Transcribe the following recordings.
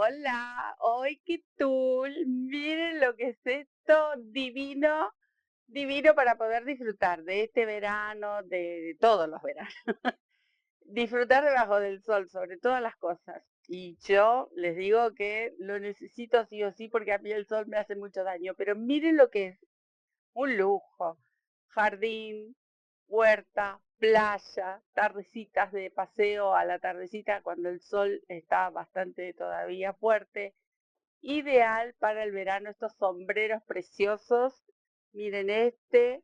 Hola, hoy qué tul. Miren lo que es esto, divino, divino para poder disfrutar de este verano, de todos los veranos. Disfrutar debajo del sol, sobre todas las cosas. Y yo les digo que lo necesito sí o sí porque a mí el sol me hace mucho daño. Pero miren lo que es un lujo. Jardín, huerta, playa, tardecitas de paseo a la tardecita cuando el sol está bastante todavía fuerte. Ideal para el verano estos sombreros preciosos. Miren este,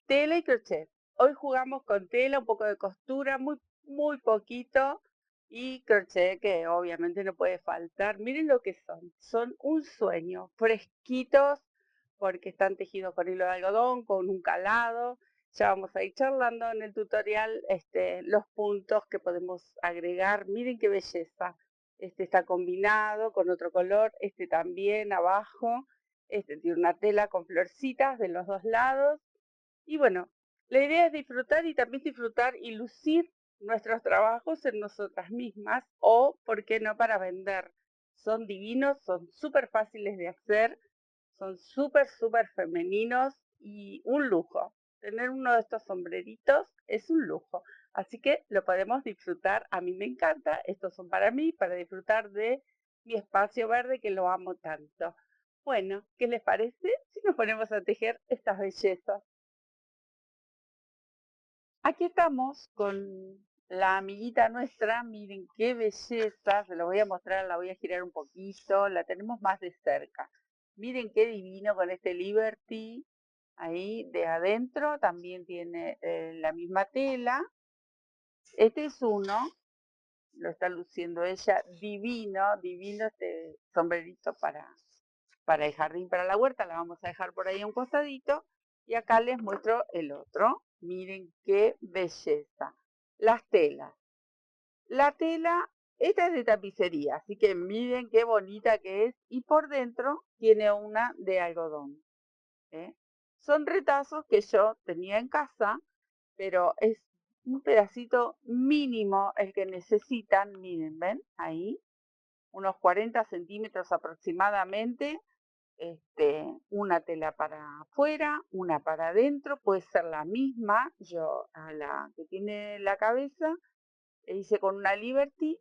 tela y crochet. Hoy jugamos con tela, un poco de costura, muy poquito. Y crochet que obviamente no puede faltar. Miren lo que son. Son un sueño. Fresquitos porque están tejidos con hilo de algodón, con un calado. Ya vamos a ir charlando en el tutorial los puntos que podemos agregar. Miren qué belleza. Este está combinado con otro color, este también abajo. Este tiene una tela con florcitas de los dos lados. Y bueno, la idea es disfrutar y también disfrutar y lucir nuestros trabajos en nosotras mismas o, ¿por qué no, para vender? Son divinos, son súper fáciles de hacer, son súper femeninos y un lujo. Tener uno de estos sombreritos es un lujo. Así que lo podemos disfrutar. A mí me encanta. Estos son para mí, para disfrutar de mi espacio verde que lo amo tanto. Bueno, ¿qué les parece si nos ponemos a tejer estas bellezas? Aquí estamos con la amiguita nuestra, miren qué belleza, se lo voy a mostrar, la voy a girar un poquito, la tenemos más de cerca. Miren qué divino con este Liberty, ahí de adentro también tiene la misma tela. Este es uno, lo está luciendo ella, divino, divino este sombrerito para el jardín, para la huerta, la vamos a dejar por ahí a un costadito. Y acá les muestro el otro. Miren qué belleza. Las telas. La tela, esta es de tapicería, así que miren qué bonita que es. Y por dentro tiene una de algodón. ¿Eh? Son retazos que yo tenía en casa, pero es un pedacito mínimo el que necesitan. Miren, ¿ven? Ahí, unos 40 centímetros aproximadamente. Una tela para afuera, una para adentro, puede ser la misma. Yo a la que tiene la cabeza hice con una Liberty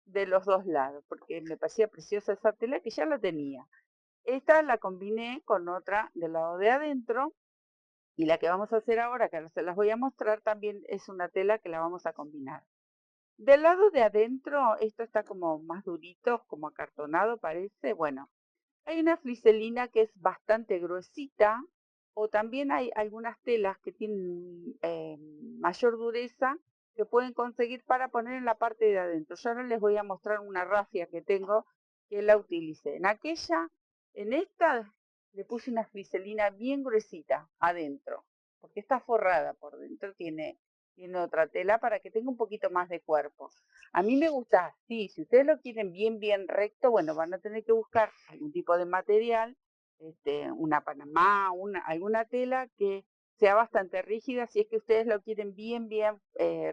de los dos lados, porque me parecía preciosa esa tela que ya la tenía. Esta la combiné con otra del lado de adentro y la que vamos a hacer ahora, que ahora se las voy a mostrar, también es una tela que la vamos a combinar. Del lado de adentro, esto está como más durito, como acartonado parece. Bueno, hay una fliselina que es bastante gruesita, o también hay algunas telas que tienen mayor dureza que pueden conseguir para poner en la parte de adentro. Yo ahora les voy a mostrar una rafia que tengo que la utilicé. En esta le puse una fliselina bien gruesita adentro, porque está forrada por dentro, tiene otra tela para que tenga un poquito más de cuerpo. A mí me gusta así, si ustedes lo quieren bien recto, bueno, van a tener que buscar algún tipo de material, una panamá, alguna tela que sea bastante rígida, si es que ustedes lo quieren bien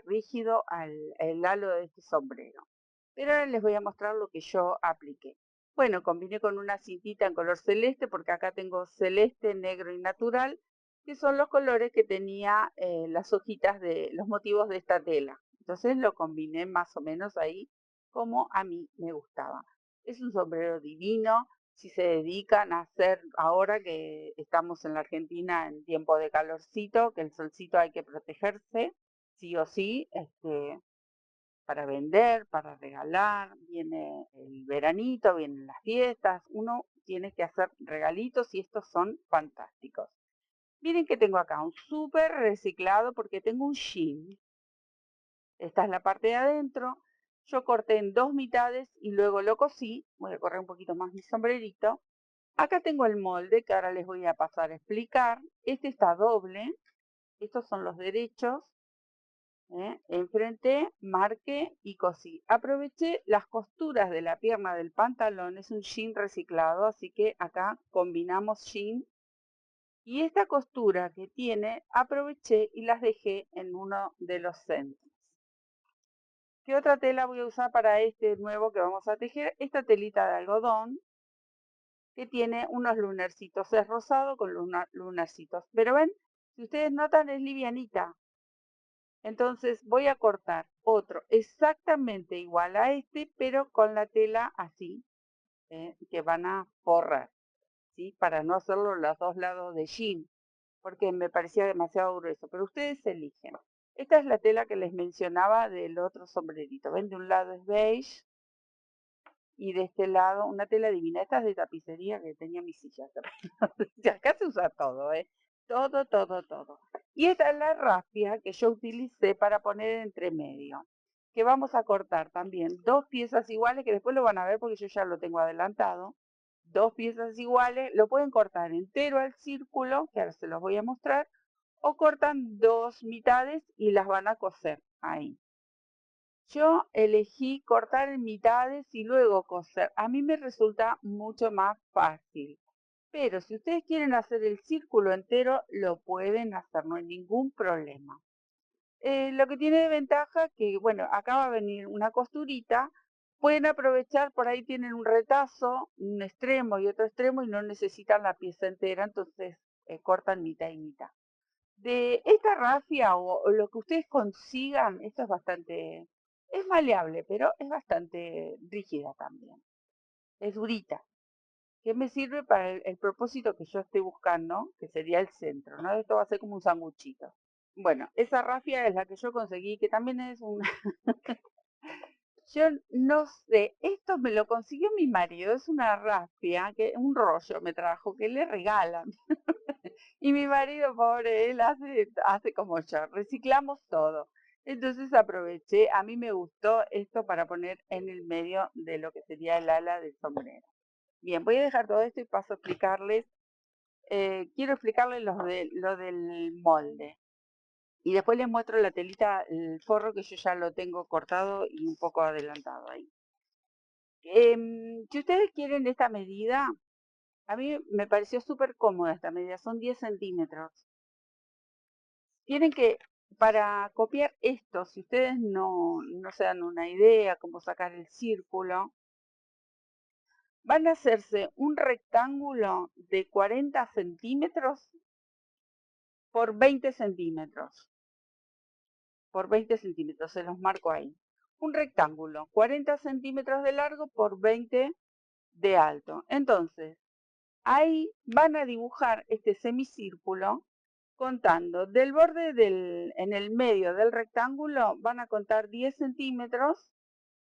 rígido al halo de este sombrero. Pero ahora les voy a mostrar lo que yo apliqué. Bueno, combiné con una cintita en color celeste, porque acá tengo celeste, negro y natural, que son los colores que tenía las hojitas de los motivos de esta tela. Entonces lo combiné más o menos ahí como a mí me gustaba. Es un sombrero divino. Si se dedican a hacer, ahora que estamos en la Argentina en tiempo de calorcito, que el solcito hay que protegerse, sí o sí, para vender, para regalar, viene el veranito, vienen las fiestas, uno tiene que hacer regalitos y estos son fantásticos. Miren que tengo acá un súper reciclado porque tengo un jean. Esta es la parte de adentro. Yo corté en dos mitades y luego lo cosí. Voy a correr un poquito más mi sombrerito. Acá tengo el molde que ahora les voy a pasar a explicar. Este está doble. Estos son los derechos. Enfrenté, marqué y cosí. Aproveché las costuras de la pierna del pantalón. Es un jean reciclado, así que acá combinamos jean. Y esta costura que tiene, aproveché y las dejé en uno de los centros. ¿Qué otra tela voy a usar para este nuevo que vamos a tejer? Esta telita de algodón que tiene unos lunarcitos. Es rosado con lunarcitos. Pero ven, si ustedes notan es livianita. Entonces voy a cortar otro exactamente igual a este, pero con la tela así, que van a forrar, ¿sí? Para no hacerlo los dos lados de jean, porque me parecía demasiado grueso, pero ustedes eligen. Esta es la tela que les mencionaba del otro sombrerito. Ven, de un lado es beige y de este lado una tela divina. Esta es de tapicería que tenía mi silla. Acá se usa todo, ¿eh? Todo, todo, todo. Y esta es la rafia que yo utilicé para poner entre medio. Que vamos a cortar también dos piezas iguales, que después lo van a ver porque yo ya lo tengo adelantado. Dos piezas iguales, lo pueden cortar entero al círculo, que ahora se los voy a mostrar, o cortan dos mitades y las van a coser ahí. Yo elegí cortar en mitades y luego coser. A mí me resulta mucho más fácil. Pero si ustedes quieren hacer el círculo entero, lo pueden hacer, no hay ningún problema. Lo que tiene de ventaja que, bueno, acá va a venir una costurita. Pueden aprovechar, por ahí tienen un retazo, un extremo y otro extremo y no necesitan la pieza entera, entonces cortan mitad y mitad. De esta rafia o lo que ustedes consigan, esto es maleable, pero es bastante rígida también. Es durita, que me sirve para el propósito que yo estoy buscando, que sería el centro, ¿no? Esto va a ser como un sanguchito. Bueno, esa rafia es la que yo conseguí, que también es una... Yo no sé, esto me lo consiguió mi marido, es una rafia, un rollo me trajo, que le regalan. Y mi marido, pobre, él hace como yo, reciclamos todo. Entonces aproveché, a mí me gustó esto para poner en el medio de lo que sería el ala del sombrero. Bien, voy a dejar todo esto y paso a explicarles, quiero explicarles lo del molde. Y después les muestro la telita, el forro que yo ya lo tengo cortado y un poco adelantado ahí. Si ustedes quieren esta medida, a mí me pareció súper cómoda esta medida, son 10 centímetros. Tienen que, para copiar esto, si ustedes no se dan una idea cómo sacar el círculo, van a hacerse un rectángulo de 40 centímetros por 20 centímetros. Por 20 centímetros, se los marco ahí. Un rectángulo, 40 centímetros de largo por 20 de alto. Entonces, ahí van a dibujar este semicírculo contando del borde en el medio del rectángulo van a contar 10 centímetros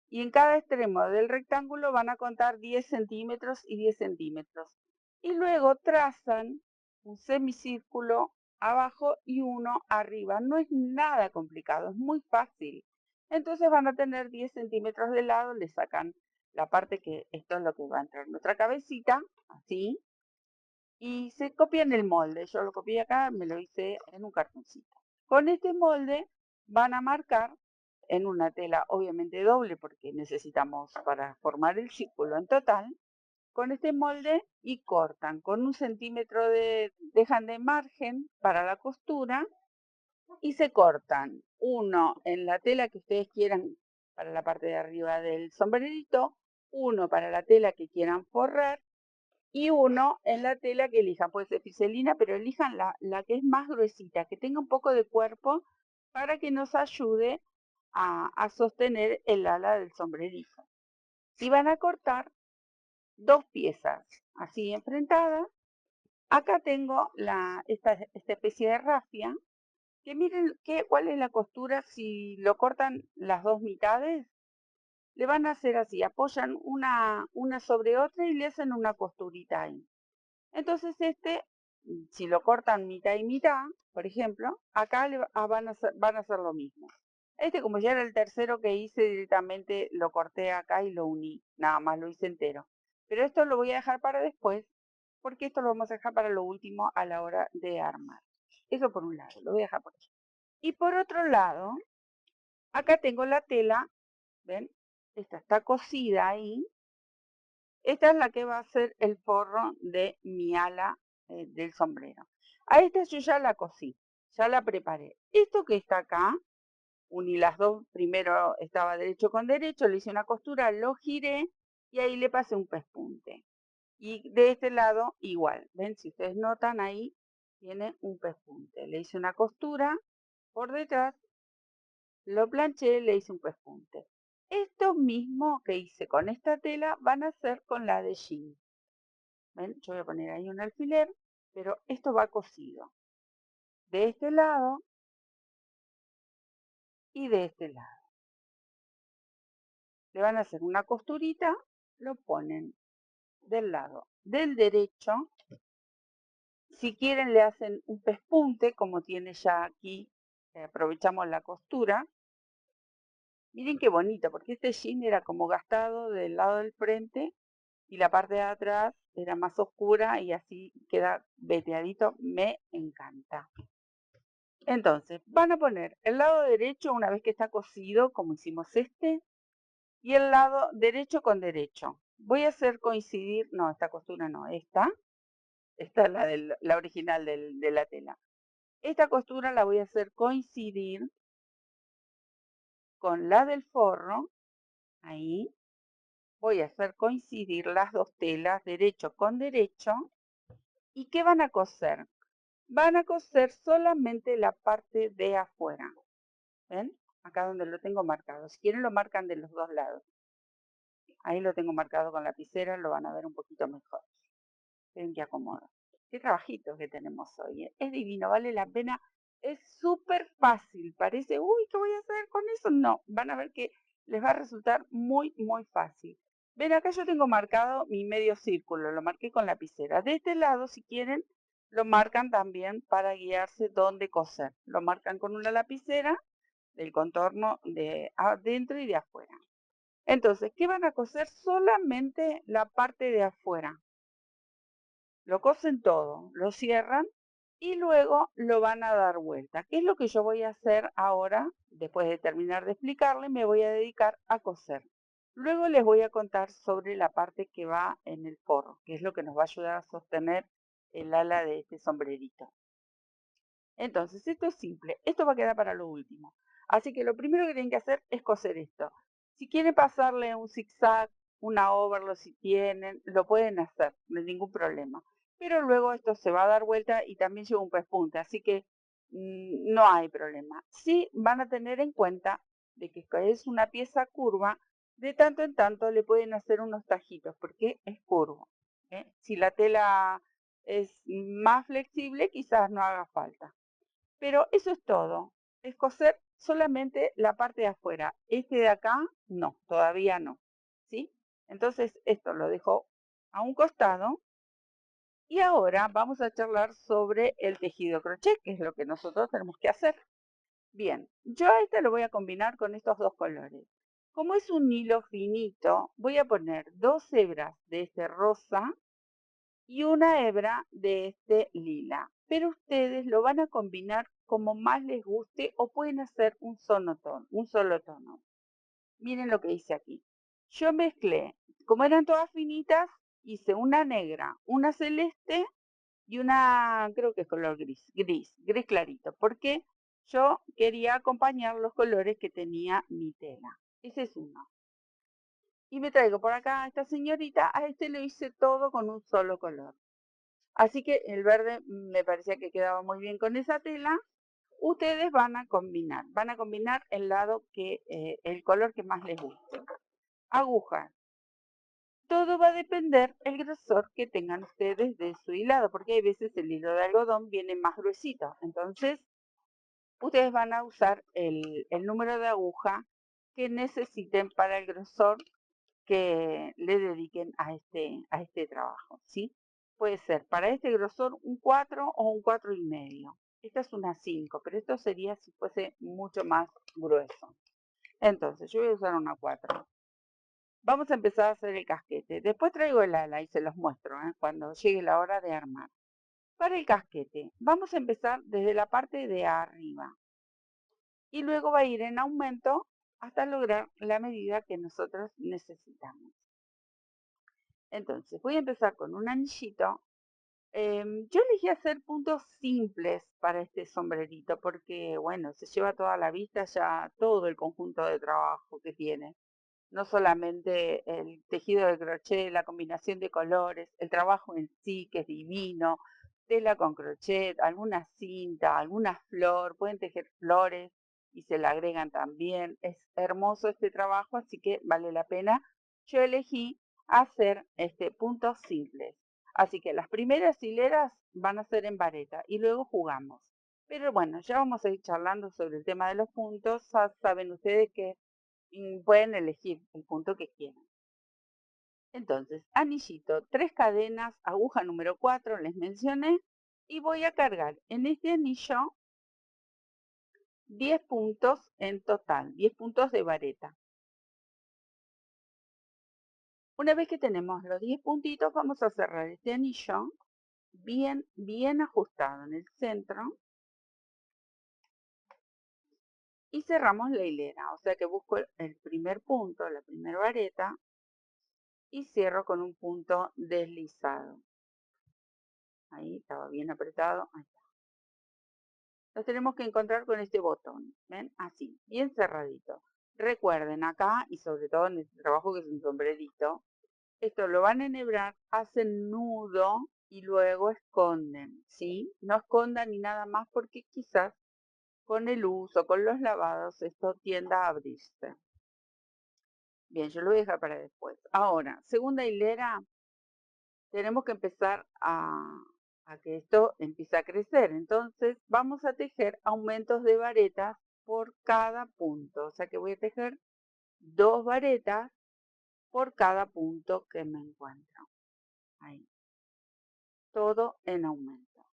y en cada extremo del rectángulo van a contar 10 centímetros y 10 centímetros. Y luego trazan un semicírculo abajo y uno arriba. No es nada complicado, es muy fácil. Entonces van a tener 10 centímetros de lado, le sacan la parte que esto es lo que va a entrar en nuestra cabecita, así, y se copia en el molde. Yo lo copié acá, me lo hice en un cartoncito. Con este molde van a marcar en una tela obviamente doble porque necesitamos para formar el círculo en total. Con este molde y cortan con 1 centímetro dejan de margen para la costura y se cortan uno en la tela que ustedes quieran para la parte de arriba del sombrerito, uno para la tela que quieran forrar y uno en la tela que elijan. Puede ser fiselina, pero elijan la que es más gruesita, que tenga un poco de cuerpo para que nos ayude a sostener el ala del sombrerito. Y van a cortar dos piezas así enfrentadas. Acá tengo esta especie de rafia, que miren cuál es la costura. Si lo cortan las dos mitades, le van a hacer así, apoyan una sobre otra y le hacen una costurita ahí. Entonces si lo cortan mitad y mitad, por ejemplo, acá van a hacer lo mismo. Como ya era el tercero que hice, directamente lo corté acá y lo uní. Nada más lo hice entero. Pero esto lo voy a dejar para después, porque esto lo vamos a dejar para lo último a la hora de armar. Eso por un lado, lo voy a dejar por aquí. Y por otro lado, acá tengo la tela, ¿ven? Esta está cosida ahí. Esta es la que va a ser el forro de mi ala del sombrero. A esta yo ya la cosí, ya la preparé. Esto que está acá, uní las dos, primero estaba derecho con derecho, le hice una costura, lo giré y ahí le pasé un pespunte. Y de este lado igual, ven, si ustedes notan ahí, tiene un pespunte. Le hice una costura por detrás, lo planché, le hice un pespunte. Esto mismo que hice con esta tela van a hacer con la de jean. ¿Ven? Yo voy a poner ahí un alfiler, pero esto va cosido. De este lado y de este lado. Le van a hacer una costurita, lo ponen del lado del derecho. Si quieren le hacen un pespunte, como tiene ya aquí, aprovechamos la costura. Miren qué bonito, porque este jean era como gastado del lado del frente y la parte de atrás era más oscura y así queda veteadito. Me encanta. Entonces, van a poner el lado derecho una vez que está cosido, como hicimos este, y el lado derecho con derecho. Voy a hacer coincidir, no, esta costura no, esta es la original de la tela. Esta costura la voy a hacer coincidir con la del forro, ahí. Voy a hacer coincidir las dos telas, derecho con derecho. ¿Y qué van a coser? Van a coser solamente la parte de afuera. ¿Ven? Acá donde lo tengo marcado. Si quieren lo marcan de los dos lados. Ahí lo tengo marcado con lapicera, lo van a ver un poquito mejor. Ven que acomodo. Qué trabajito que tenemos hoy. Es divino, vale la pena. Es súper fácil. Parece, uy, ¿qué voy a hacer con eso? No, van a ver que les va a resultar muy, muy fácil. Ven, acá yo tengo marcado mi medio círculo. Lo marqué con lapicera. De este lado, si quieren, lo marcan también para guiarse dónde coser. Lo marcan con una lapicera del contorno de adentro y de afuera. Entonces, ¿qué van a coser? Solamente la parte de afuera. Lo cosen todo, lo cierran y luego lo van a dar vuelta. ¿Qué es lo que yo voy a hacer ahora? Después de terminar de explicarle, me voy a dedicar a coser. Luego les voy a contar sobre la parte que va en el forro, que es lo que nos va a ayudar a sostener el ala de este sombrerito. Entonces, esto es simple. Esto va a quedar para lo último. Así que lo primero que tienen que hacer es coser esto. Si quieren pasarle un zigzag, una overlock si tienen, lo pueden hacer, no hay ningún problema. Pero luego esto se va a dar vuelta y también lleva un pespunte, así que no hay problema. Sí van a tener en cuenta de que es una pieza curva, de tanto en tanto le pueden hacer unos tajitos, porque es curvo. Si la tela es más flexible, quizás no haga falta. Pero eso es todo. Es coser solamente la parte de afuera. Este de acá, no, todavía no. ¿Sí? Entonces, esto lo dejo a un costado. Y ahora vamos a charlar sobre el tejido crochet, que es lo que nosotros tenemos que hacer. Bien, yo a este lo voy a combinar con estos dos colores. Como es un hilo finito, voy a poner dos hebras de este rosa y una hebra de este lila. Pero ustedes lo van a combinar como más les guste o pueden hacer un solo tono. Miren lo que hice aquí. Yo mezclé, como eran todas finitas, hice una negra, una celeste y una, creo que es color gris clarito, porque yo quería acompañar los colores que tenía mi tela. Ese es uno. Y me traigo por acá a esta señorita, a este lo hice todo con un solo color. Así que el verde me parecía que quedaba muy bien con esa tela. Ustedes van a combinar el color que más les guste. Aguja. Todo va a depender el grosor que tengan ustedes de su hilado, porque hay veces el hilo de algodón viene más gruesito. Entonces, ustedes van a usar el número de aguja que necesiten para el grosor que le dediquen a este trabajo, ¿sí? Puede ser para este grosor un 4 o un 4,5. Esta es una 5, pero esto sería si fuese mucho más grueso. Entonces, yo voy a usar una 4. Vamos a empezar a hacer el casquete. Después traigo el ala y se los muestro cuando llegue la hora de armar. Para el casquete, vamos a empezar desde la parte de arriba. Y luego va a ir en aumento hasta lograr la medida que nosotros necesitamos. Entonces voy a empezar con un anillito Yo elegí hacer puntos simples para este sombrerito porque, bueno, se lleva toda la vista ya todo el conjunto de trabajo que tiene. No solamente el tejido de crochet, la combinación de colores, el trabajo en sí, que es divino, tela con crochet, alguna cinta, alguna flor, pueden tejer flores y se la agregan también. Es hermoso este trabajo, así que vale la pena. Yo elegí hacer puntos simples. Así que las primeras hileras van a ser en vareta y luego jugamos. Pero bueno, ya vamos a ir charlando sobre el tema de los puntos. Ya saben ustedes que pueden elegir el punto que quieran. Entonces, anillito, 3 cadenas, aguja número 4, les mencioné, y voy a cargar en este anillo 10 puntos en total, 10 puntos de vareta. Una vez que tenemos los 10 puntitos, vamos a cerrar este anillo bien ajustado en el centro y cerramos la hilera. O sea que busco el primer punto, la primera vareta, y cierro con un punto deslizado. Ahí estaba bien apretado. Ahí está. Los tenemos que encontrar con este botón. ¿Ven? Así, bien cerradito. Recuerden acá, y sobre todo en este trabajo que es un sombrerito, esto lo van a enhebrar, hacen nudo y luego esconden. ¿Sí? No escondan ni nada más porque quizás con el uso, con los lavados, esto tienda a abrirse. Bien, yo lo voy a dejar para después. Ahora, segunda hilera, tenemos que empezar a que esto empiece a crecer. Entonces vamos a tejer aumentos de varetas por cada punto. O sea que voy a tejer 2 varetas por cada punto que me encuentro. Ahí. Todo en aumento.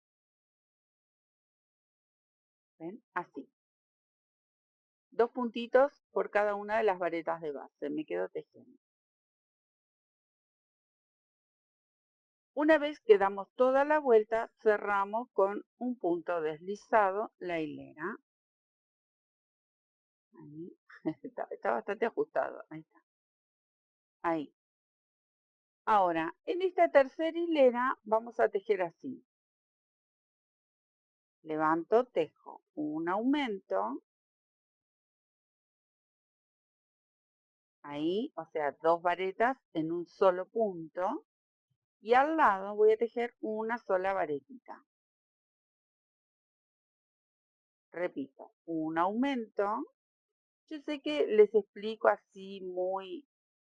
¿Ven? Así. 2 puntitos por cada una de las varetas de base. Me quedo tejiendo. Una vez que damos toda la vuelta, cerramos con un punto deslizado la hilera. Ahí. Está bastante ajustado. Ahí está. Ahí. Ahora, en esta tercera hilera vamos a tejer así. Levanto, tejo un aumento. Ahí, o sea, 2 varetas en un solo punto. Y al lado voy a tejer una sola varetita. Repito, un aumento. Yo sé que les explico así muy,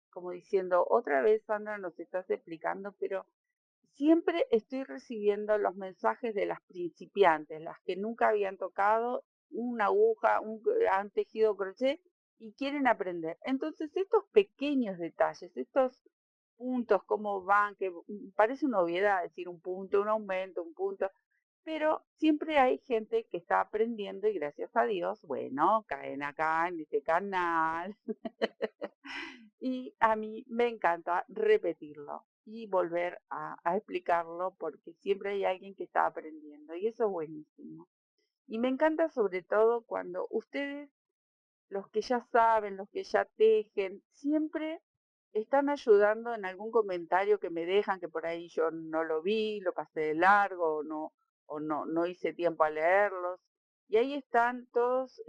como diciendo, otra vez Sandra nos estás explicando, pero siempre estoy recibiendo los mensajes de las principiantes, las que nunca habían tocado una aguja, han tejido crochet y quieren aprender. Entonces, estos pequeños detalles, estos puntos, cómo van, que parece una obviedad decir un punto, un aumento, un punto, pero siempre hay gente que está aprendiendo y gracias a Dios, bueno, caen acá en este canal. Y a mí me encanta repetirlo y volver a explicarlo porque siempre hay alguien que está aprendiendo y eso es buenísimo. Y me encanta sobre todo cuando ustedes, los que ya saben, los que ya tejen, siempre están ayudando en algún comentario que me dejan que por ahí yo no lo vi, lo pasé de largo o no hice tiempo a leerlos. Y ahí están todos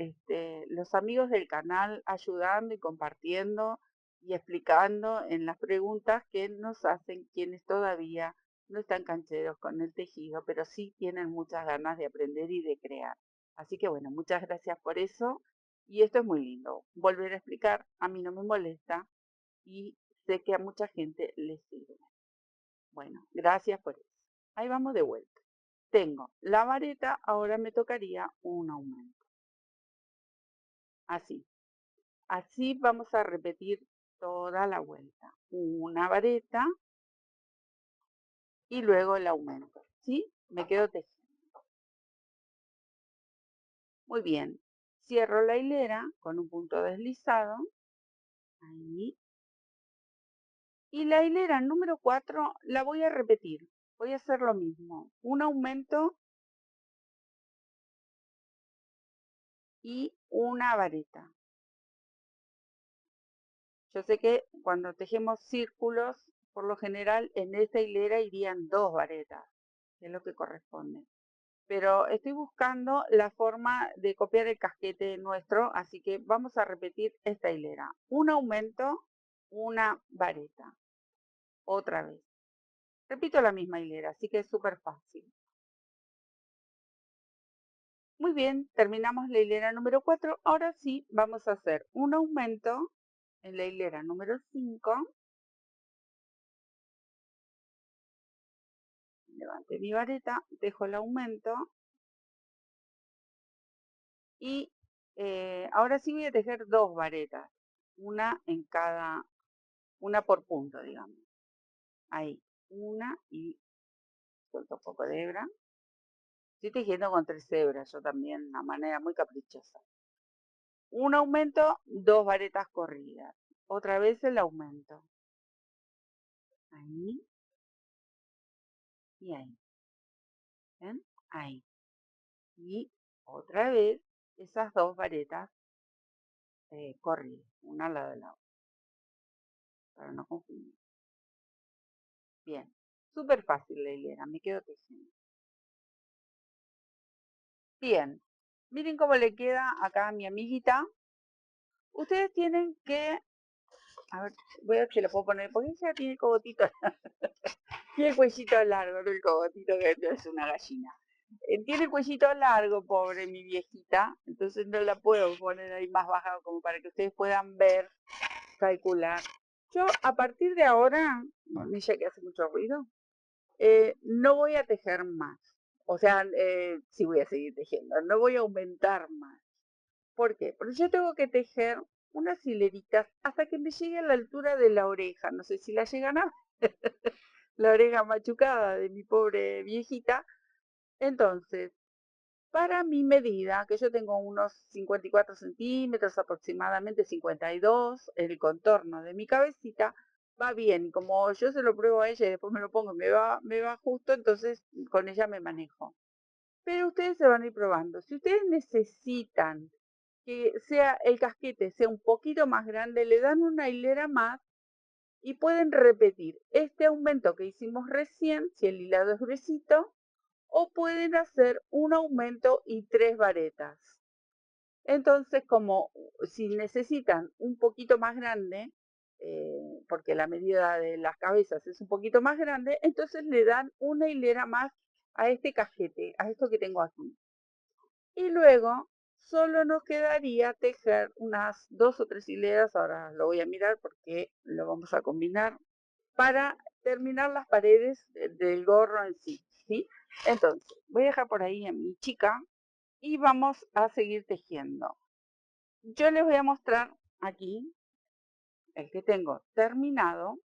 los amigos del canal ayudando y compartiendo y explicando en las preguntas que nos hacen quienes todavía no están cancheros con el tejido, pero sí tienen muchas ganas de aprender y de crear. Así que bueno, muchas gracias por eso. Y esto es muy lindo. Volver a explicar, a mí no me molesta y sé que a mucha gente le sirve. Bueno, gracias por eso. Ahí vamos de vuelta. Tengo la vareta, ahora me tocaría un aumento. Así. Así vamos a repetir toda la vuelta. Una vareta y luego el aumento. ¿Sí? Me quedo tejiendo. Muy bien. Cierro la hilera con un punto deslizado. Ahí. Y la hilera número 4 la voy a repetir. Voy a hacer lo mismo. Un aumento y una vareta. Yo sé que cuando tejemos círculos, por lo general en esta hilera irían 2 varetas. que es lo que corresponde. Pero estoy buscando la forma de copiar el casquete nuestro, así que vamos a repetir esta hilera. Un aumento, una vareta. Otra vez. Repito la misma hilera, así que es súper fácil. Muy bien, terminamos la hilera número 4. Ahora sí, vamos a hacer un aumento en la hilera número 5. Levante mi vareta, dejo el aumento y ahora sí voy a tejer 2 varetas, una por punto, digamos. Ahí, una y suelto un poco de hebra. Estoy tejiendo con 3 hebras, yo también, de una manera muy caprichosa. Un aumento, 2 varetas corridas. Otra vez el aumento. Ahí y ahí. ¿Ven? Ahí. Y otra vez esas 2 varetas corridas, una al lado de la otra, para no confundir. Bien, súper fácil la hilera, me quedo tejiendo. Bien, miren cómo le queda acá a mi amiguita. Ustedes tienen que, a ver, voy a ver si lo puedo poner, porque ella tiene el cogotito, tiene el cuellito largo, no el cogotito que es una gallina. Tiene el cuellito largo, pobre mi viejita, entonces no la puedo poner ahí más baja como para que ustedes puedan ver, calcular. Yo a partir de ahora, con ella que hace mucho ruido, no voy a tejer más. O sea, sí voy a seguir tejiendo, no voy a aumentar más. ¿Por qué? Porque yo tengo que tejer unas hileritas hasta que me llegue a la altura de la oreja. No sé si la llegan a ver, la oreja machucada de mi pobre viejita. Entonces, para mi medida, que yo tengo unos 54 centímetros, aproximadamente 52, el contorno de mi cabecita, va bien. Como yo se lo pruebo a ella y después me lo pongo, me va justo, entonces con ella me manejo. Pero ustedes se van a ir probando. Si ustedes necesitan que sea el casquete sea un poquito más grande, le dan una hilera más y pueden repetir este aumento que hicimos recién, si el hilado es gruesito, o pueden hacer un aumento y 3 varetas. Entonces, como si necesitan un poquito más grande, porque la medida de las cabezas es un poquito más grande, entonces le dan una hilera más a este casquete, a esto que tengo aquí. Y luego solo nos quedaría tejer unas 2 o 3 hileras, ahora lo voy a mirar porque lo vamos a combinar, para terminar las paredes del gorro en sí, ¿sí? Entonces, voy a dejar por ahí a mi chica y vamos a seguir tejiendo. Yo les voy a mostrar aquí el que tengo terminado.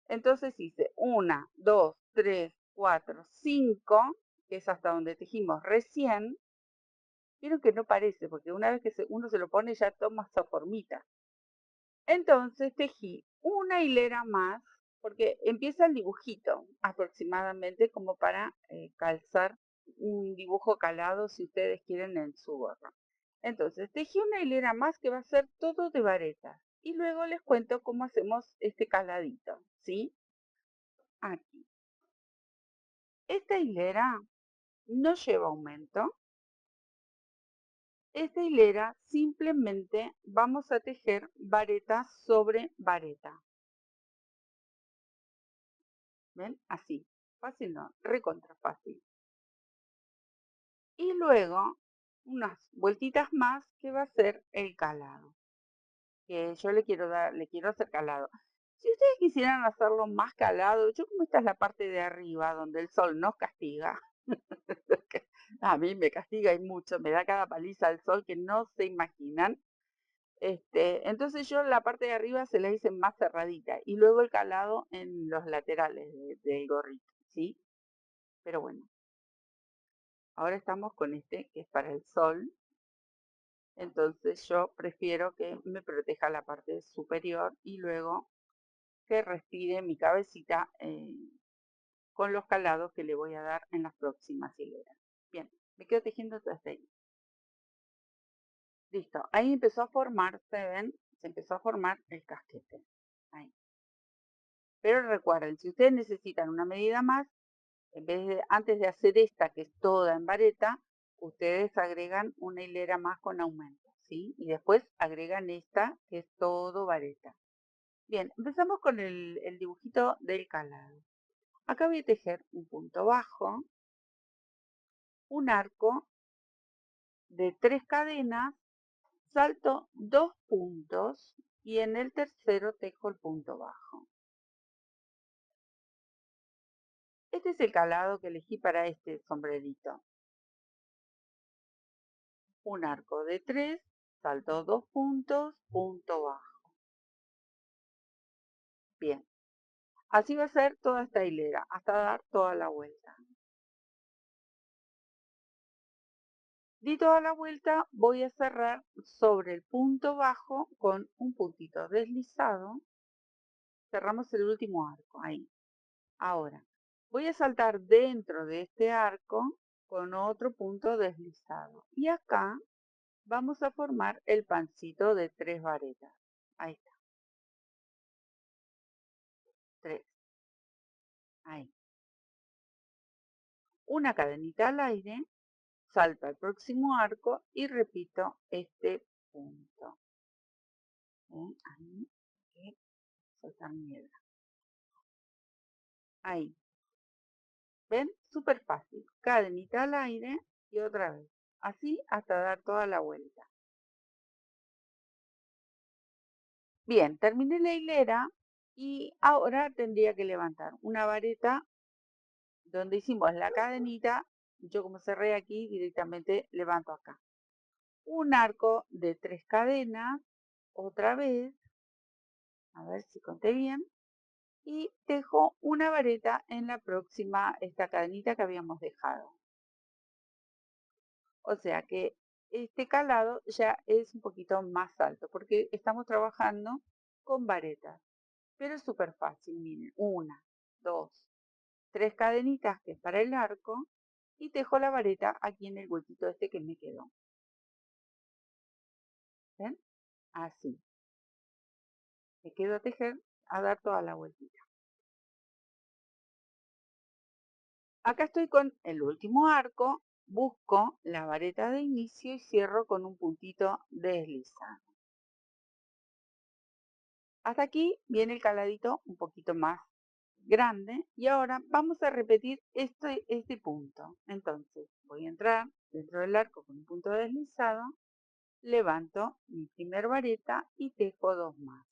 Entonces hice 1, 2, 3, 4, 5, que es hasta donde tejimos recién. Vieron que no parece, porque una vez que uno se lo pone ya toma esa formita. Entonces tejí una hilera más, porque empieza el dibujito aproximadamente como para calzar un dibujo calado si ustedes quieren en su gorro. Entonces tejí una hilera más que va a ser todo de varetas. Y luego les cuento cómo hacemos este caladito, ¿sí? Aquí. Esta hilera no lleva aumento. Esta hilera simplemente vamos a tejer vareta sobre vareta. ¿Ven? Así. Fácil no, recontra fácil. Y luego unas vueltitas más que va a ser el calado. Que yo le quiero hacer calado. Si ustedes quisieran hacerlo más calado, yo como esta es la parte de arriba donde el sol nos castiga, a mí me castiga y mucho, me da cada paliza al sol que no se imaginan. Entonces yo la parte de arriba se la hice más cerradita y luego el calado en los laterales del gorrito, ¿sí? Pero bueno, ahora estamos con este que es para el sol, entonces yo prefiero que me proteja la parte superior y luego que respire mi cabecita con los calados que le voy a dar en las próximas hileras. Bien, me quedo tejiendo hasta ahí. Listo, ahí empezó a formarse, ¿ven? Se empezó a formar el casquete. Ahí. Pero recuerden, si ustedes necesitan una medida más, En vez de, antes de hacer esta, que es toda en vareta, ustedes agregan una hilera más con aumento, ¿sí? Y después agregan esta, que es todo vareta. Bien, empezamos con el dibujito del calado. Acá voy a tejer un punto bajo, un arco de 3 cadenas, salto 2 puntos y en el tercero tejo el punto bajo. Este es el calado que elegí para este sombrerito. Un arco de 3, salto 2 puntos, punto bajo. Bien, así va a ser toda esta hilera, hasta dar toda la vuelta. Di toda la vuelta, voy a cerrar sobre el punto bajo con un puntito deslizado. Cerramos el último arco, ahí. Ahora, voy a saltar dentro de este arco con otro punto deslizado. Y acá vamos a formar el pancito de 3 varetas. Ahí está. 3. Ahí. Una cadenita al aire, salto al próximo arco y repito este punto. Ahí. Y soltar mi hebra. Ahí. ¿Ven? Súper fácil. Cadenita al aire y otra vez. Así hasta dar toda la vuelta. Bien, terminé la hilera y ahora tendría que levantar una vareta donde hicimos la cadenita. Yo como cerré aquí, directamente levanto acá. Un arco de 3 cadenas, otra vez, a ver si conté bien, y tejo una vareta en la próxima, esta cadenita que habíamos dejado. O sea que este calado ya es un poquito más alto porque estamos trabajando con varetas. Pero es súper fácil, miren, 1, 2, 3 cadenitas que es para el arco y tejo la vareta aquí en el huequito este que me quedó. ¿Ven? Así. Me quedo a tejer, a dar toda la vueltita. Acá estoy con el último arco, busco la vareta de inicio y cierro con un puntito deslizado. Hasta aquí viene el caladito un poquito más grande y ahora vamos a repetir este punto. Entonces voy a entrar dentro del arco con un punto deslizado, levanto mi primer vareta y tejo 2 más.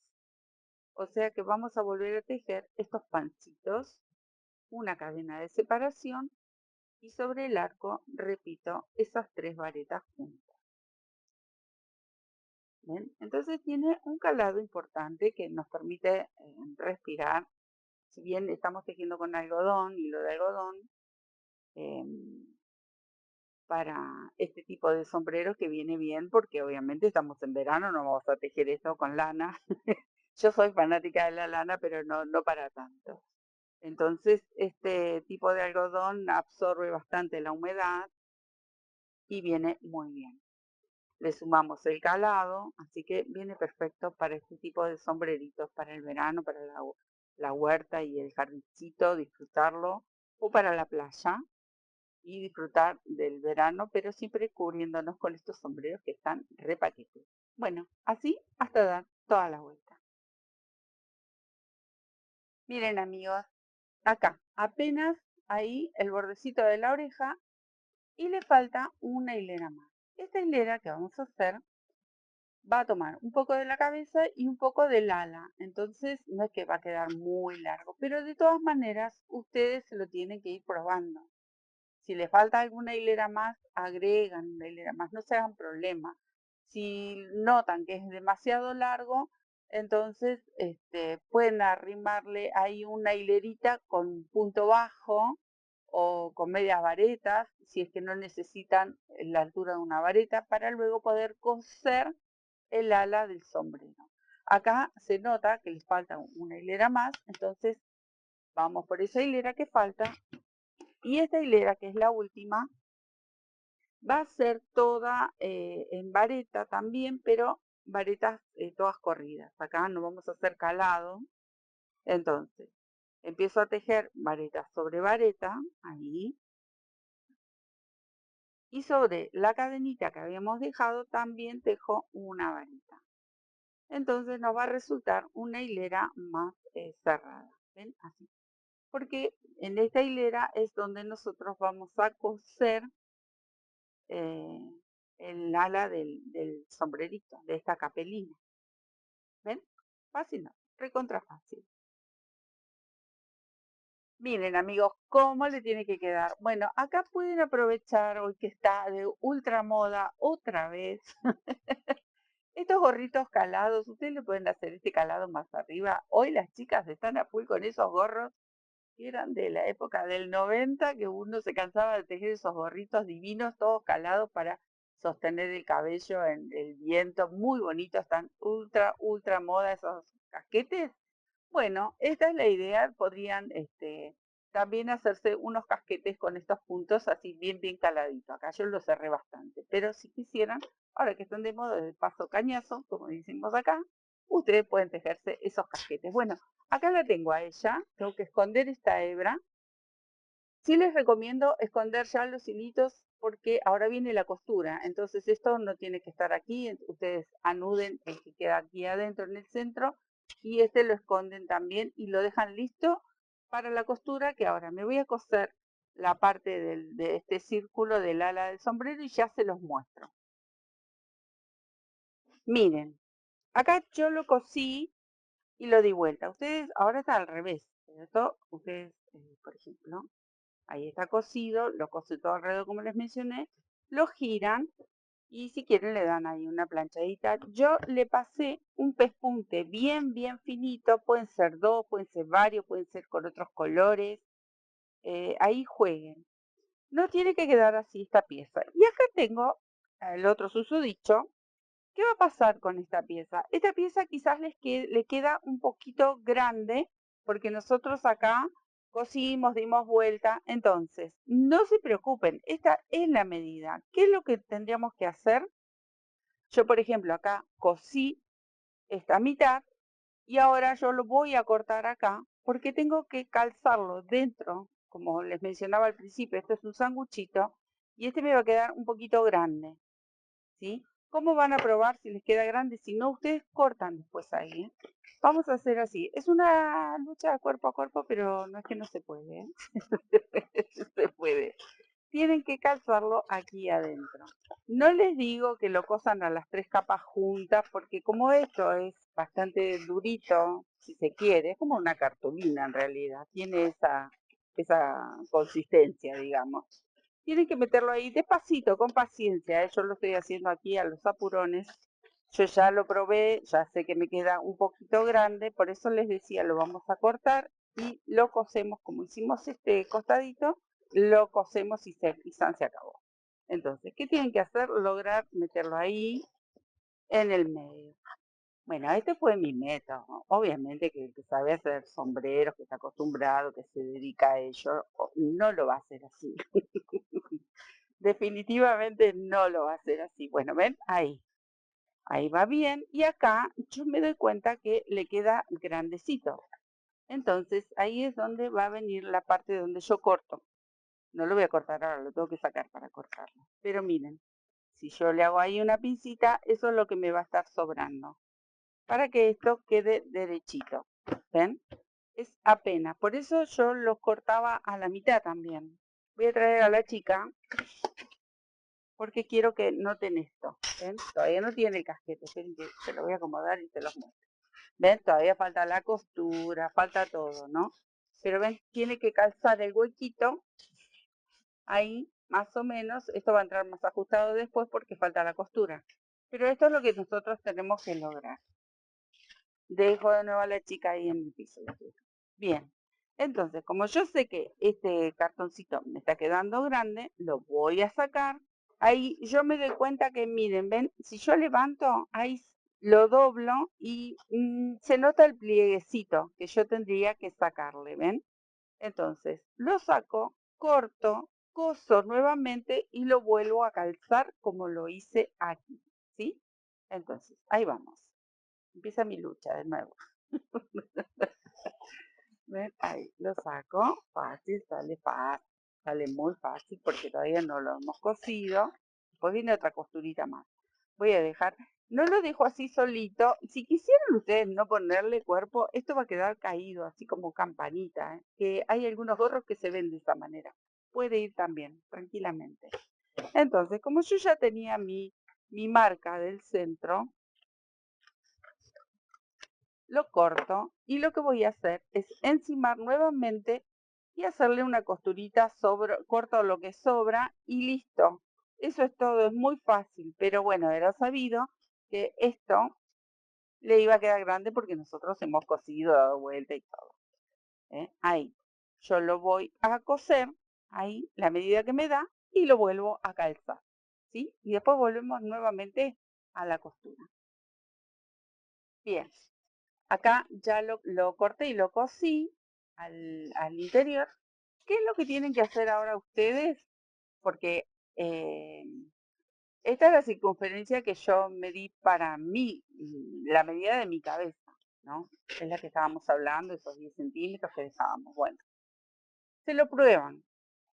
O sea que vamos a volver a tejer estos pancitos, una cadena de separación y sobre el arco repito esas 3 varetas juntas. ¿Ven? Entonces tiene un calado importante que nos permite respirar. Si bien estamos tejiendo con algodón, hilo de algodón, para este tipo de sombreros que viene bien porque obviamente estamos en verano, no vamos a tejer esto con lana. Yo soy fanática de la lana, pero no para tanto. Entonces este tipo de algodón absorbe bastante la humedad y viene muy bien. Le sumamos el calado, así que viene perfecto para este tipo de sombreritos, para el verano, para la huerta y el jardincito, disfrutarlo, o para la playa y disfrutar del verano, pero siempre cubriéndonos con estos sombreros que están re paquetes. Bueno, así hasta dar toda la vuelta. Miren amigos, acá apenas ahí el bordecito de la oreja y le falta una hilera más. Esta hilera que vamos a hacer va a tomar un poco de la cabeza y un poco del ala. Entonces no es que va a quedar muy largo, pero de todas maneras ustedes se lo tienen que ir probando. Si les falta alguna hilera más, agregan una hilera más, no se hagan problema. Si notan que es demasiado largo, entonces pueden arrimarle ahí una hilerita con punto bajo o con medias varetas, si es que no necesitan la altura de una vareta, para luego poder coser el ala del sombrero. Acá se nota que les falta una hilera más, entonces vamos por esa hilera que falta. Y esta hilera, que es la última, va a ser toda en vareta también, pero varetas todas corridas. Acá no vamos a hacer calado. Entonces, Empiezo a tejer vareta sobre vareta, ahí. Y sobre la cadenita que habíamos dejado también tejo una vareta. Entonces nos va a resultar una hilera más cerrada. ¿Ven? Así. Porque en esta hilera es donde nosotros vamos a coser el ala del sombrerito, de esta capelina. ¿Ven? Fácil, no, recontra fácil. Miren amigos, ¿cómo le tiene que quedar? Bueno, acá pueden aprovechar hoy que está de ultra moda otra vez. Estos gorritos calados, ustedes le pueden hacer este calado más arriba. Hoy las chicas están a full con esos gorros que eran de la época del 90, que uno se cansaba de tejer esos gorritos divinos, todos calados para sostener el cabello en el viento. Muy bonitos, están ultra moda esos casquetes. Bueno, esta es la idea. Podrían también hacerse unos casquetes con estos puntos así bien caladitos. Acá yo lo cerré bastante, pero si quisieran, ahora que están de moda de paso cañazo, como decimos acá, ustedes pueden tejerse esos casquetes. Bueno, acá la tengo a ella, tengo que esconder esta hebra. Sí les recomiendo esconder ya los hilitos porque ahora viene la costura, entonces esto no tiene que estar aquí, ustedes anuden el que queda aquí adentro en el centro y este lo esconden también y lo dejan listo para la costura, que ahora me voy a coser la parte de este círculo del ala del sombrero y ya se los muestro. Miren, acá yo lo cosí y lo di vuelta. Ustedes, ahora está al revés, ¿cierto? Ustedes, por ejemplo, ahí está cosido, lo cose todo alrededor como les mencioné, lo giran y si quieren le dan ahí una planchadita. Yo le pasé un pespunte bien finito, pueden ser dos, pueden ser varios, pueden ser con otros colores, ahí jueguen. No tiene que quedar así esta pieza. Y acá tengo el otro susodicho. ¿Qué va a pasar con esta pieza? Esta pieza quizás le queda un poquito grande porque nosotros acá cosimos, dimos vuelta. Entonces, no se preocupen, esta es la medida. ¿Qué es lo que tendríamos que hacer? Yo, por ejemplo, acá cosí esta mitad y ahora yo lo voy a cortar acá porque tengo que calzarlo dentro. Como les mencionaba al principio, esto es un sanguchito y este me va a quedar un poquito grande. ¿Sí? ¿Cómo van a probar si les queda grande? Si no, ustedes cortan después ahí. ¿Eh? Vamos a hacer así. Es una lucha cuerpo a cuerpo, pero no es que no se puede. ¿Eh? Se puede. Tienen que calzarlo aquí adentro. No les digo que lo cosan a las 3 capas juntas, porque como esto es bastante durito, si se quiere, es como una cartulina en realidad. Tiene esa consistencia, digamos. Tienen que meterlo ahí despacito, con paciencia. Yo lo estoy haciendo aquí a los apurones. Yo ya lo probé, ya sé que me queda un poquito grande, por eso les decía, lo vamos a cortar y lo cosemos como hicimos este costadito, lo cosemos y se acabó. Entonces, ¿qué tienen que hacer? Lograr meterlo ahí en el medio. Bueno, este fue mi método. Obviamente que el que sabe hacer sombreros, que está acostumbrado, que se dedica a ello, no lo va a hacer así. Definitivamente no lo va a hacer así. Bueno, ven, ahí va bien. Y acá yo me doy cuenta que le queda grandecito. Entonces ahí es donde va a venir la parte donde yo corto. No lo voy a cortar ahora, lo tengo que sacar para cortarlo. Pero miren, si yo le hago ahí una pincita, eso es lo que me va a estar sobrando. Para que esto quede derechito. ¿Ven? Es apenas. Por eso yo los cortaba a la mitad también. Voy a traer a la chica porque quiero que noten esto. ¿Ven? Todavía no tiene el casquete. Esperen que se lo voy a acomodar y se los muestro. ¿Ven? Todavía falta la costura, falta todo, ¿no? Pero ven, tiene que calzar el huequito ahí, más o menos. Esto va a entrar más ajustado después porque falta la costura. Pero esto es lo que nosotros tenemos que lograr. Dejo de nuevo a la chica ahí en el piso. Bien. Entonces, como yo sé que este cartoncito me está quedando grande, lo voy a sacar. Ahí yo me doy cuenta que, miren, ven, si yo levanto, ahí lo doblo y se nota el plieguecito que yo tendría que sacarle, ¿ven? Entonces, lo saco, corto, coso nuevamente y lo vuelvo a calzar como lo hice aquí, ¿sí? Entonces, ahí vamos. Empieza mi lucha de nuevo. ¿Ven? Ahí lo saco, fácil, sale muy fácil porque todavía no lo hemos cosido. Después viene otra costurita más. Voy a dejar, no lo dejo así solito. Si quisieran ustedes no ponerle cuerpo, esto va a quedar caído, así como campanita, ¿eh? Que hay algunos gorros que se ven de esta manera. Puede ir también, tranquilamente. Entonces, como yo ya tenía mi marca del centro, lo corto y lo que voy a hacer es encimar nuevamente y hacerle una costurita corto lo que sobra y listo. Eso es todo, es muy fácil, pero bueno, era sabido que esto le iba a quedar grande porque nosotros hemos cosido, dado vuelta y todo. Ahí, yo lo voy a coser, ahí, la medida que me da, y lo vuelvo a calzar, ¿sí? Y después volvemos nuevamente a la costura. Bien, acá ya lo corté y lo cosí al interior. ¿Qué es lo que tienen que hacer ahora ustedes? Porque eh, esta es la circunferencia que yo medí para mí, la medida de mi cabeza, ¿no? Es la que estábamos hablando, esos 10 centímetros que dejábamos. Bueno, se lo prueban,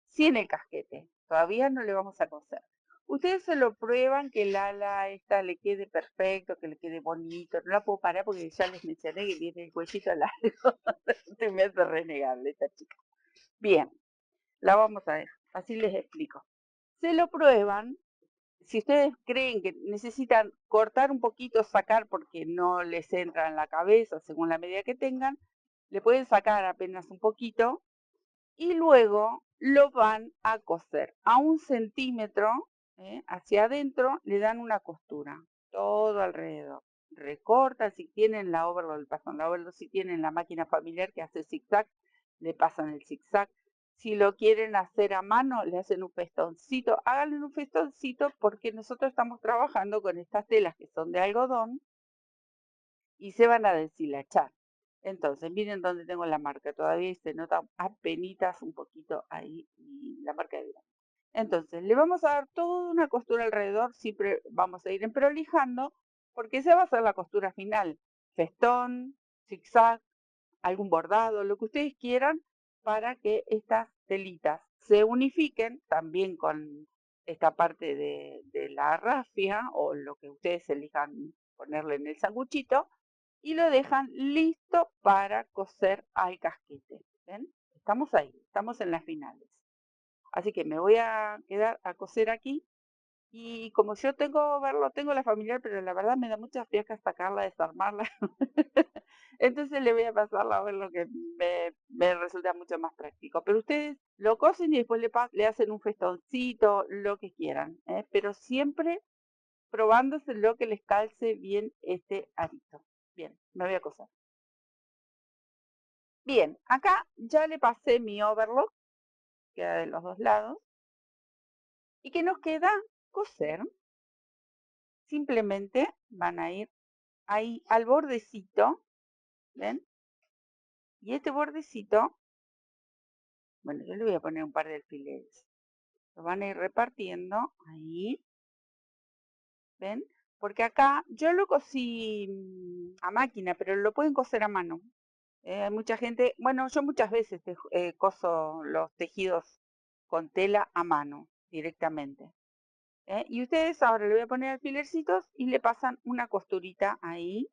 sin el casquete. Todavía no le vamos a coser. Ustedes se lo prueban que el ala esta le quede perfecto, que le quede bonito. No la puedo parar porque ya les mencioné que tiene el cuellito largo. Se me hace renegable esta chica. Bien, la vamos a ver. Así les explico. Se lo prueban. Si ustedes creen que necesitan cortar un poquito, sacar porque no les entra en la cabeza según la medida que tengan, le pueden sacar apenas un poquito y luego lo van a coser a 1 centímetro hacia adentro, le dan una costura todo alrededor. Recortan, si tienen la overlock, le pasan la overlock, si tienen la máquina familiar que hace zigzag, le pasan el zigzag. Si lo quieren hacer a mano, le hacen un festoncito. Háganle un festoncito porque nosotros estamos trabajando con estas telas que son de algodón y se van a deshilachar. Entonces, miren dónde tengo la marca. Todavía se nota apenitas un poquito ahí la marca de grano. Entonces, le vamos a dar toda una costura alrededor. Siempre vamos a ir prolijando porque esa va a ser la costura final. Festón, zigzag, algún bordado, lo que ustedes quieran para que estas telitas se unifiquen también con esta parte de la rafia o lo que ustedes elijan ponerle en el sanguchito y lo dejan listo para coser al casquete. ¿Ven? Estamos ahí, estamos en las finales. Así que me voy a quedar a coser aquí. Y como yo tengo la familiar, pero la verdad me da mucha fiaca sacarla, desarmarla. Entonces le voy a pasar a ver lo que me resulta mucho más práctico. Pero ustedes lo cosen y después le hacen un festoncito, lo que quieran. Pero siempre probándose lo que les calce bien este arito. Bien, me voy a coser. Bien, acá ya le pasé mi overlock, queda de los dos lados. ¿Y qué nos queda? Coser. Simplemente van a ir ahí al bordecito, ¿ven? Y este bordecito, bueno, yo le voy a poner un par de alfileres. Lo van a ir repartiendo ahí, ¿ven? Porque acá yo lo cosí a máquina, pero lo pueden coser a mano. Hay mucha gente, bueno, yo muchas veces coso los tejidos con tela a mano directamente. Y ustedes ahora le voy a poner alfilercitos y le pasan una costurita ahí.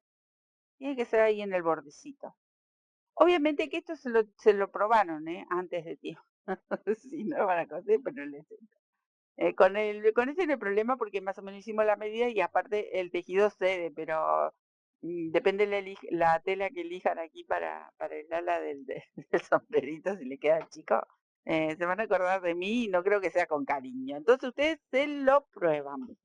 Tiene que ser ahí en el bordecito. Obviamente que esto se lo probaron antes de tiempo. Si no van a coser, pero les con este no hay problema porque más o menos hicimos la medida y aparte el tejido cede, pero depende la tela que elijan aquí para el ala del sombrerito, si le queda chico. Se van a acordar de mí y no creo que sea con cariño. Entonces ustedes se lo prueban.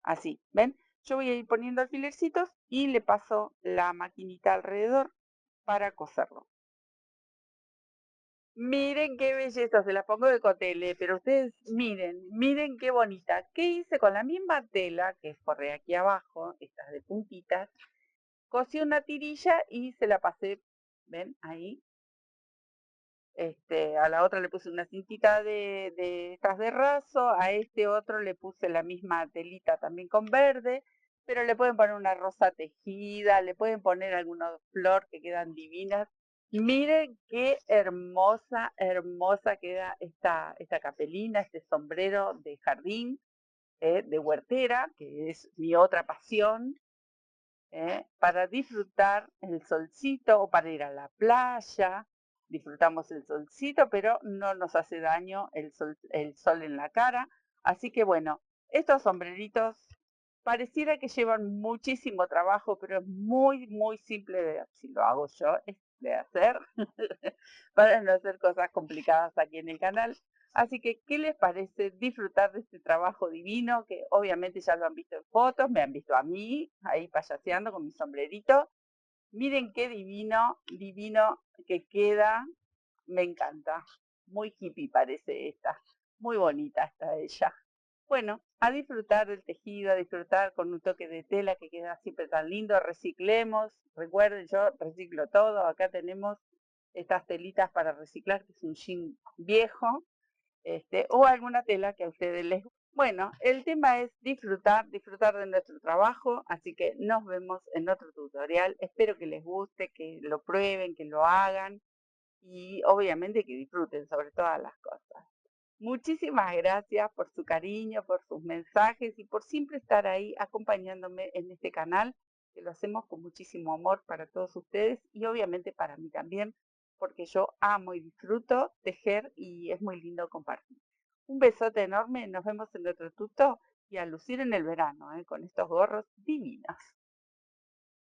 Así, ¿ven? Yo voy a ir poniendo alfilercitos y le paso la maquinita alrededor para coserlo. Miren qué belleza, se la pongo de cotele, pero ustedes miren qué bonita. ¿Qué hice con la misma tela, que es por de aquí abajo, estas de puntitas? Cosí una tirilla y se la pasé, ¿ven? Ahí. A la otra le puse una cintita de estas de raso, a este otro le puse la misma telita también con verde, pero le pueden poner una rosa tejida, le pueden poner alguna flor que quedan divinas. Miren qué hermosa, hermosa queda esta capelina, este sombrero de jardín, de huertera, que es mi otra pasión, para disfrutar el solcito o para ir a la playa. Disfrutamos el solcito, pero no nos hace daño el sol en la cara. Así que bueno, estos sombreritos pareciera que llevan muchísimo trabajo, pero es muy, muy simple de, si lo hago yo, es de hacer, para no hacer cosas complicadas aquí en el canal. Así que, ¿qué les parece disfrutar de este trabajo divino? Que obviamente ya lo han visto en fotos, me han visto a mí ahí payaseando con mi sombrerito. Miren qué divino, divino que queda. Me encanta. Muy hippie parece esta. Muy bonita está ella. Bueno, a disfrutar del tejido, a disfrutar con un toque de tela que queda siempre tan lindo. Reciclemos. Recuerden, yo reciclo todo. Acá tenemos estas telitas para reciclar, que es un jean viejo, o alguna tela que a ustedes les guste. Bueno, el tema es disfrutar, disfrutar de nuestro trabajo, así que nos vemos en otro tutorial. Espero que les guste, que lo prueben, que lo hagan y obviamente que disfruten sobre todas las cosas. Muchísimas gracias por su cariño, por sus mensajes y por siempre estar ahí acompañándome en este canal, que lo hacemos con muchísimo amor para todos ustedes y obviamente para mí también, porque yo amo y disfruto tejer y es muy lindo compartir. Un besote enorme, nos vemos en otro tuto y a lucir en el verano, con estos gorros divinos.